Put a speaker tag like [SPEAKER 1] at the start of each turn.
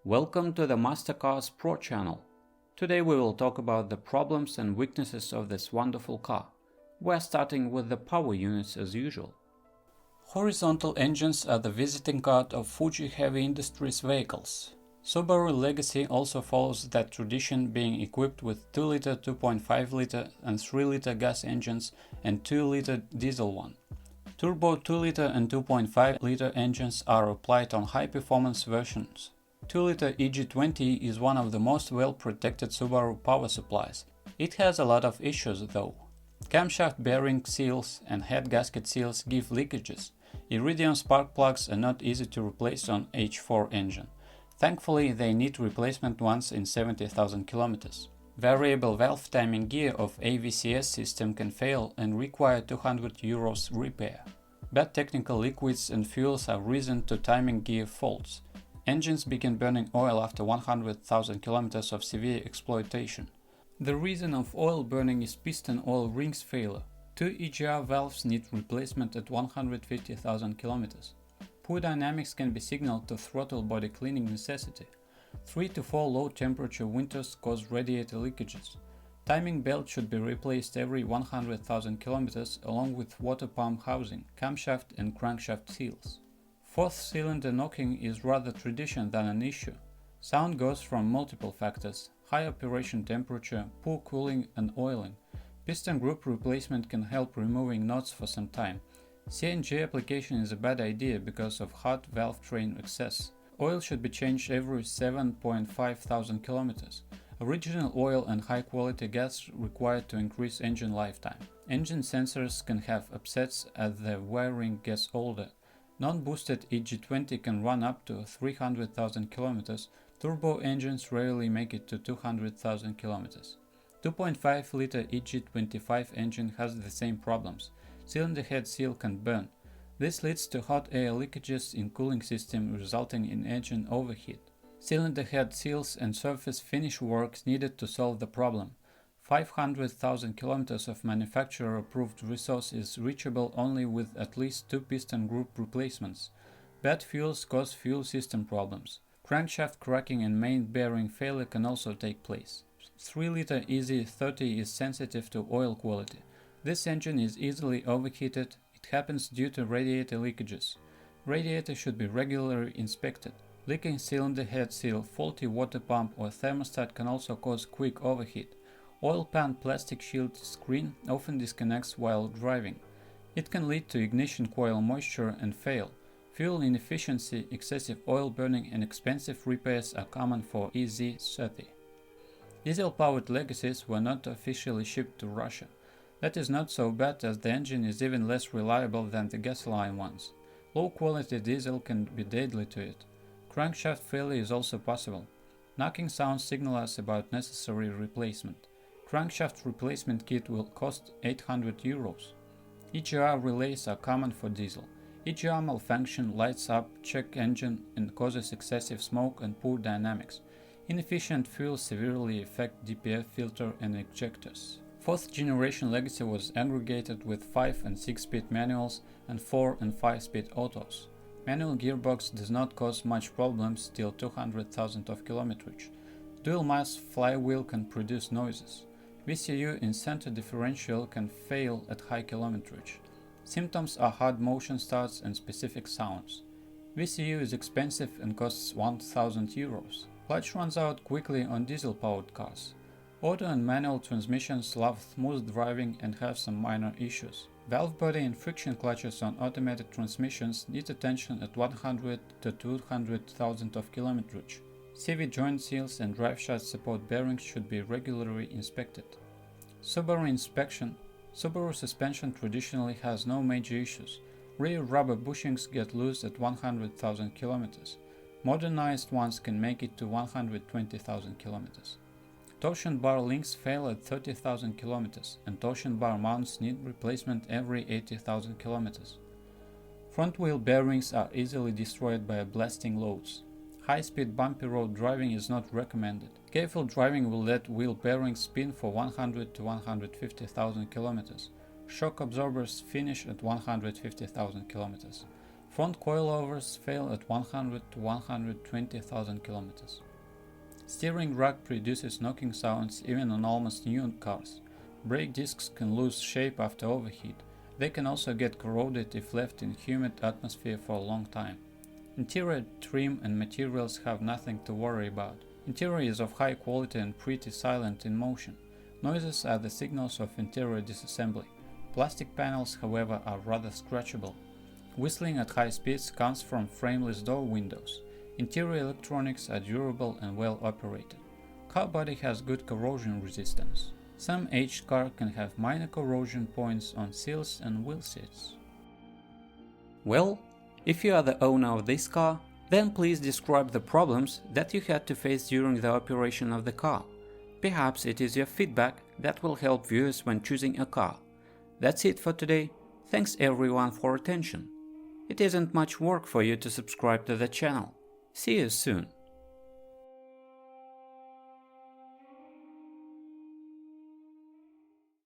[SPEAKER 1] Welcome to the Mastercars Pro channel. Today we will talk about the problems and weaknesses of this wonderful car. We're starting with the power units as usual. Horizontal engines are the visiting card of Fuji Heavy Industries vehicles. Subaru Legacy also follows that tradition, being equipped with 2-liter, 2.5-liter and 3-liter gas engines and 2-liter diesel one. Turbo 2-liter and 2.5-liter engines are applied on high-performance versions. 2-liter EG20 is one of the most well-protected Subaru power supplies. It has a lot of issues though. Camshaft bearing seals and head gasket seals give leakages. Iridium spark plugs are not easy to replace on H4 engine. Thankfully, they need replacement once in 70,000 kilometers. Variable valve timing gear of AVCS system can fail and require €200 repair. Bad technical liquids and fuels are reason to timing gear faults. Engines begin burning oil after 100,000 kilometers of severe exploitation. The reason of oil burning is piston oil rings failure. 2 EGR valves need replacement at 150,000 kilometers. Poor dynamics can be signaled to throttle body cleaning necessity. 3 to 4 low temperature winters cause radiator leakages. Timing belt should be replaced every 100,000 kilometers along with water pump housing, camshaft and crankshaft seals. Fourth cylinder knocking is rather tradition than an issue. Sound goes from multiple factors: high operation temperature, poor cooling and oiling. Piston group replacement can help removing knots for some time. CNG application is a bad idea because of hot valve train excess. Oil should be changed every 7.5 thousand kilometers. Original oil and high quality gas required to increase engine lifetime. Engine sensors can have upsets as the wiring gets older. Non-boosted EG20 can run up to 300,000 kilometers. Turbo engines rarely make it to 200,000 kilometers. 2.5-liter EG25 engine has the same problems. Cylinder head seal can burn. This leads to hot air leakages in cooling system, resulting in engine overheat. Cylinder head seals and surface finish works needed to solve the problem. 500,000 kilometers of manufacturer-approved resource is reachable only with at least 2 piston group replacements. Bad fuels cause fuel system problems. Crankshaft cracking and main bearing failure can also take place. 3-liter EZ30 is sensitive to oil quality. This engine is easily overheated. It happens due to radiator leakages. Radiator should be regularly inspected. Leaking cylinder head seal, faulty water pump or thermostat can also cause quick overheat. Oil pan plastic shield screen often disconnects while driving. It can lead to ignition coil moisture and fail. Fuel inefficiency, excessive oil burning and expensive repairs are common for EZ30. Diesel-powered Legacies were not officially shipped to Russia. That is not so bad as the engine is even less reliable than the gasoline ones. Low-quality diesel can be deadly to it. Crankshaft failure is also possible. Knocking sounds signal us about necessary replacement. Crankshaft replacement kit will cost €800. EGR relays are common for diesel. EGR malfunction lights up, check engine and causes excessive smoke and poor dynamics. Inefficient fuel severely affect DPF filter and ejectors. 4th generation Legacy was aggregated with 5 and 6-speed manuals and 4 and 5-speed autos. Manual gearbox does not cause much problems till 200,000 of kilometerage. Dual mass flywheel can produce noises. VCU in center differential can fail at high kilometerage. Symptoms are hard motion starts and specific sounds. VCU is expensive and costs €1,000. Clutch runs out quickly on diesel-powered cars. Auto and manual transmissions love smooth driving and have some minor issues. Valve body and friction clutches on automated transmissions need attention at 100 to 200,000 of kilometerage. CV joint seals and driveshaft support bearings should be regularly inspected. Subaru inspection. Subaru suspension traditionally has no major issues. Rear rubber bushings get loose at 100,000 kilometers. Modernized ones can make it to 120,000 kilometers. Torsion bar links fail at 30,000 kilometers, and torsion bar mounts need replacement every 80,000 kilometers. Front wheel bearings are easily destroyed by blasting loads. High-speed bumpy road driving is not recommended. Careful driving will let wheel bearings spin for 100 to 150,000 kilometers. Shock absorbers finish at 150,000 kilometers. Front coilovers fail at 100 to 120,000 kilometers. Steering rack produces knocking sounds even on almost new cars. Brake discs can lose shape after overheat. They can also get corroded if left in humid atmosphere for a long time. Interior trim and materials have nothing to worry about. Interior is of high quality and pretty silent in motion. Noises are the signals of interior disassembly. Plastic panels, however, are rather scratchable. Whistling at high speeds comes from frameless door windows. Interior electronics are durable and well operated. Car body has good corrosion resistance. Some aged car can have minor corrosion points on seals and wheel seats. Well, if you are the owner of this car, then please describe the problems that you had to face during the operation of the car. Perhaps it is your feedback that will help viewers when choosing a car. That's it for today. Thanks everyone for attention. It isn't much work for you to subscribe to the channel. See you soon.